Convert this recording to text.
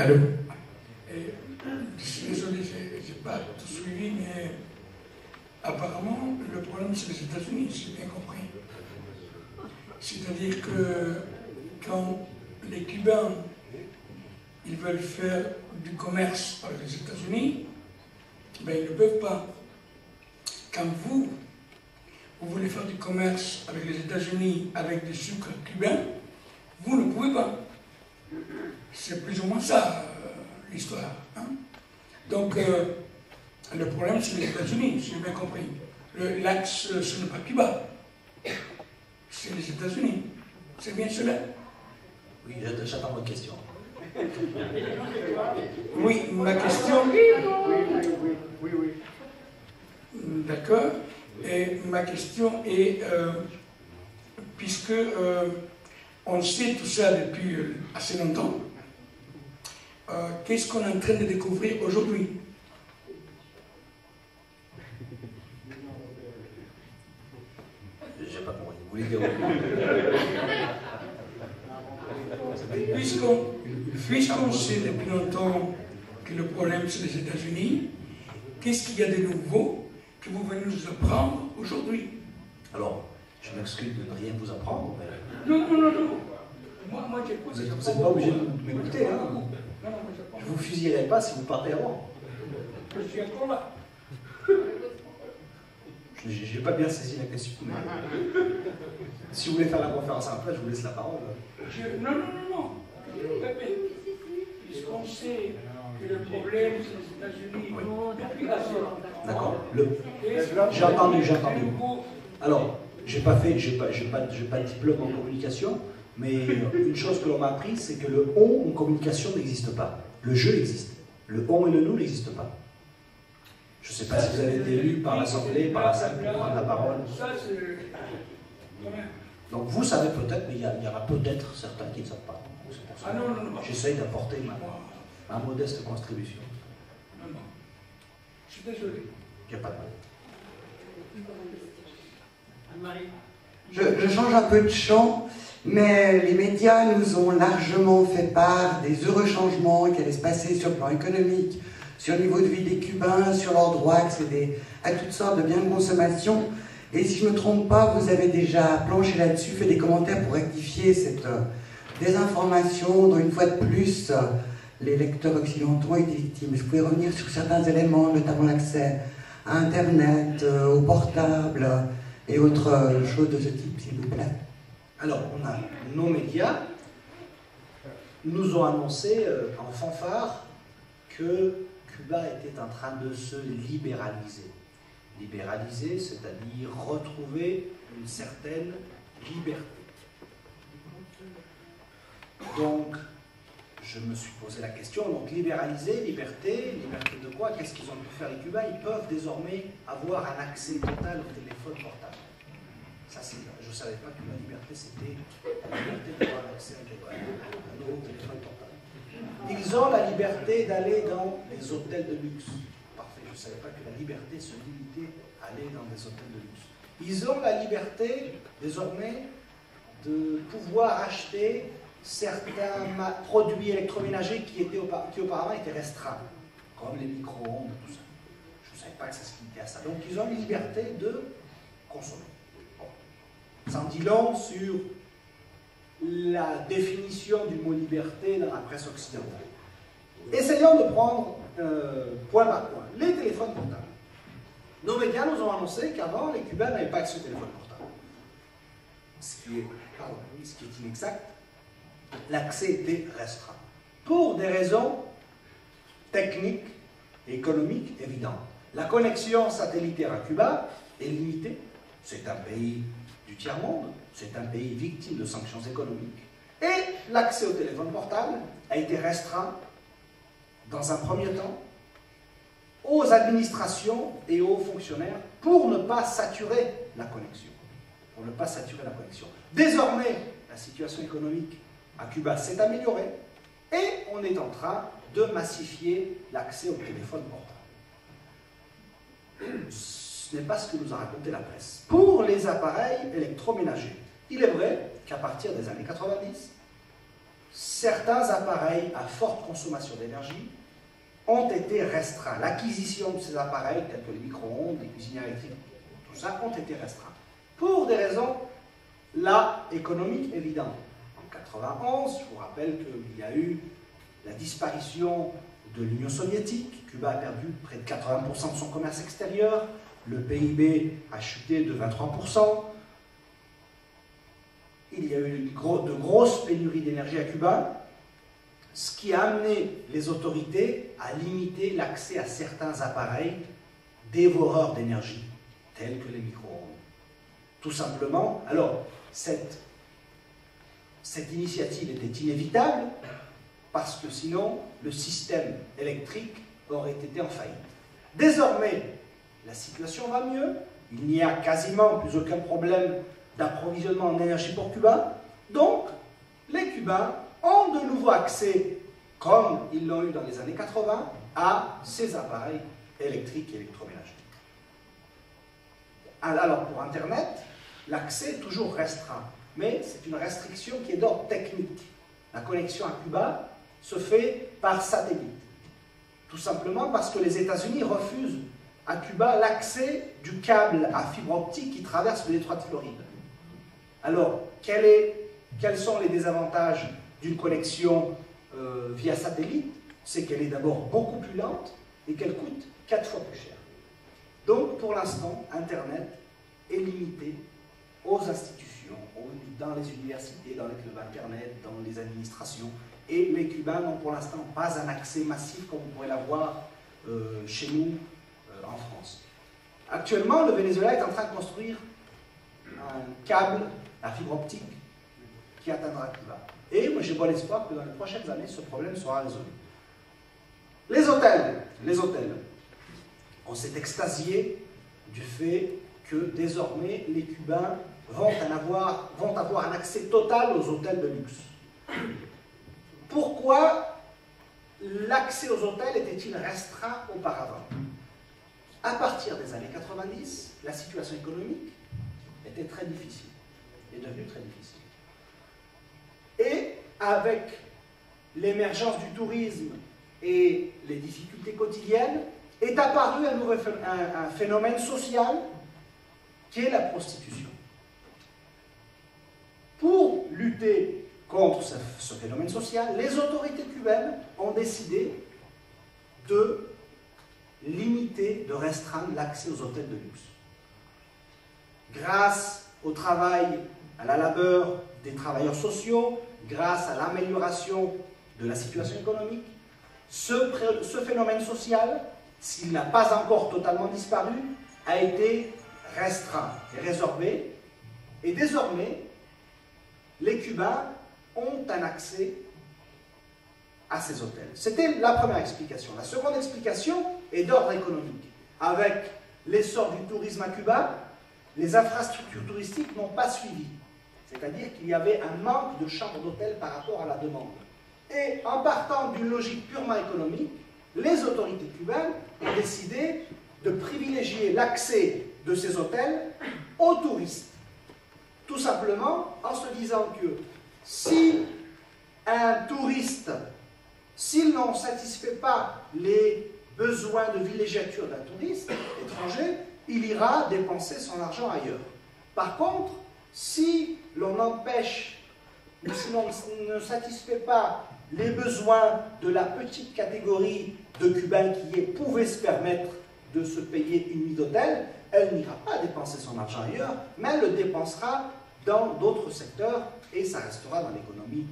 Allô. Je suis désolé, je n'ai pas tout suivi, mais apparemment, le problème, c'est les États-Unis, si j'ai bien compris. C'est-à-dire que quand les Cubains, ils veulent faire du commerce avec les États-Unis, ben, ils ne peuvent pas. Quand vous voulez faire du commerce avec les États-Unis avec du sucre cubain, vous ne pouvez pas. C'est plus ou moins ça, l'histoire. Hein? Donc, le problème, c'est les États-Unis, si j'ai bien compris. L'axe, ce n'est pas Cuba, c'est les États-Unis. C'est bien cela? Oui, j'attends votre question. Oui, ma question... Oui. D'accord. Et ma question est, puisque on sait tout ça depuis assez longtemps, qu'est-ce qu'on est en train de découvrir aujourd'hui? J'ai pas compris. Vous voulez dire Puisqu'on sait depuis longtemps que le problème c'est les États-Unis, qu'est-ce qu'il y a de nouveau que vous venez nous apprendre aujourd'hui? Alors, je m'excuse de ne rien vous apprendre, mais... Non. Moi j'écoute. Vous n'êtes pas obligé de m'écouter, hein? Je ne vous fusillerai pas si vous partez avant. Je suis encore là. Je n'ai pas bien saisi la question, mais... Si vous voulez faire la conférence après, je vous laisse la parole. Non. Puisqu'on sait que le problème, c'est les États-Unis. Oui. D'accord. J'ai entendu. Alors, j'ai pas de diplôme en communication, mais une chose que l'on m'a appris, c'est que le on en communication n'existe pas. Le je existe. Le on et le nous n'existent pas. Je ne sais pas si vous avez été élu par l'Assemblée, par la salle pour prendre la parole. Donc vous savez peut-être, mais il y aura peut-être certains qui ne savent pas. C'est pour ça que j'essaye d'apporter ma modeste contribution. Non. Je suis désolé. Il n'y a pas de mal. Je change un peu de champ, mais les médias nous ont largement fait part des heureux changements qui allaient se passer sur le plan économique, sur le niveau de vie des Cubains, sur leur droit à accéder à toutes sortes de biens de consommation. Et si je ne me trompe pas, vous avez déjà planché là-dessus, fait des commentaires pour rectifier cette désinformation dont, une fois de plus, les lecteurs occidentaux ont été victimes. Est-ce que vous pouvez revenir sur certains éléments, notamment l'accès à Internet, au portable et autres choses de ce type, s'il vous plaît? Alors, nos médias nous ont annoncé en fanfare que Cuba était en train de se libéraliser. Libéraliser, c'est-à-dire retrouver une certaine liberté. Donc, je me suis posé la question, donc libéraliser, liberté de quoi? Qu'est-ce qu'ils ont pu faire les Cubains? Ils peuvent désormais avoir un accès total au téléphone portable. Ça, je ne savais pas que la liberté, c'était la liberté d'avoir accès à un nouveau téléphone portable. Ils ont la liberté d'aller dans les hôtels de luxe. Parfait, je ne savais pas que la liberté se limitait à aller dans des hôtels de luxe. Ils ont la liberté, désormais, de pouvoir acheter certains produits électroménagers qui auparavant étaient restreints, comme les micro-ondes, tout ça. Je ne savais pas que ça se limitait à ça. Donc, ils ont la liberté de consommer. Bon. Ça en dit long sur la définition du mot liberté dans la presse occidentale. Essayons de prendre point par point les téléphones portables. Nos médias nous ont annoncé qu'avant, les Cubains n'avaient pas accès au téléphone portable. Ce qui est inexact. L'accès était restreint. Pour des raisons techniques et économiques évidentes. La connexion satellitaire à Cuba est limitée. C'est un pays du tiers-monde. C'est un pays victime de sanctions économiques. Et l'accès au téléphone portable a été restreint, dans un premier temps, aux administrations et aux fonctionnaires pour ne pas saturer la connexion. Désormais, la situation économique à Cuba s'est améliorée et on est en train de massifier l'accès au téléphone portable. Ce n'est pas ce que nous a raconté la presse. Pour les appareils électroménagers, il est vrai qu'à partir des années 90, certains appareils à forte consommation d'énergie ont été restreints. L'acquisition de ces appareils, tels que les micro-ondes, les cuisinières électriques, tout ça, ont été restreints. Pour des raisons, là, économiques évidentes. En 1991, je vous rappelle qu'il y a eu la disparition de l'Union soviétique. Cuba a perdu près de 80% de son commerce extérieur. Le PIB a chuté de 23%. Il y a eu de grosses pénuries d'énergie à Cuba, ce qui a amené les autorités à limiter l'accès à certains appareils dévoreurs d'énergie, tels que les micro-ondes. Tout simplement, alors, cette initiative était inévitable, parce que sinon, le système électrique aurait été en faillite. Désormais, la situation va mieux, il n'y a quasiment plus aucun problème d'approvisionnement en énergie pour Cuba, donc les Cubains ont de nouveau accès, comme ils l'ont eu dans les années 80, à ces appareils électriques et électroménagers. Alors pour Internet, l'accès est toujours restreint, mais c'est une restriction qui est d'ordre technique. La connexion à Cuba se fait par satellite, tout simplement parce que les États-Unis refusent à Cuba l'accès du câble à fibre optique qui traverse le détroit de Floride. Alors, quels sont les désavantages d'une connexion via satellite? C'est qu'elle est d'abord beaucoup plus lente et qu'elle coûte 4 fois plus cher. Donc, pour l'instant, Internet est limité aux institutions, dans les universités, dans les clubs Internet, dans les administrations. Et les Cubains n'ont pour l'instant pas un accès massif comme on pourrait l'avoir chez nous en France. Actuellement, le Venezuela est en train de construire un câble à fibre optique qui atteindra Cuba. Et moi j'ai bon espoir que dans les prochaines années, ce problème sera résolu. Les hôtels. On s'est extasié du fait que désormais les Cubains vont avoir un accès total aux hôtels de luxe. Pourquoi l'accès aux hôtels était-il restreint auparavant? À partir des années 90, la situation économique était très difficile, est devenue très difficile. Et avec l'émergence du tourisme et les difficultés quotidiennes, est apparu un phénomène social qui est la prostitution. Pour lutter contre ce phénomène social, les autorités cubaines ont décidé de limiter, de restreindre l'accès aux hôtels de luxe. Grâce au travail, à la labeur des travailleurs sociaux, grâce à l'amélioration de la situation économique, ce phénomène social, s'il n'a pas encore totalement disparu, a été restreint et résorbé. Et désormais, les Cubains ont un accès à ces hôtels. C'était la première explication. La seconde explication est d'ordre économique. Avec l'essor du tourisme à Cuba, les infrastructures touristiques n'ont pas suivi. C'est-à-dire qu'il y avait un manque de chambres d'hôtel par rapport à la demande. Et en partant d'une logique purement économique, les autorités cubaines ont décidé de privilégier l'accès de ces hôtels aux touristes. Tout simplement en se disant que si un touriste, s'il n'en satisfait pas les besoins de villégiature d'un touriste étranger, il ira dépenser son argent ailleurs. Par contre, si l'on empêche, ou si l'on ne satisfait pas les besoins de la petite catégorie de Cubains qui pouvaient se permettre de se payer une nuit d'hôtel, elle n'ira pas dépenser son argent ailleurs, mais elle le dépensera dans d'autres secteurs et ça restera dans l'économie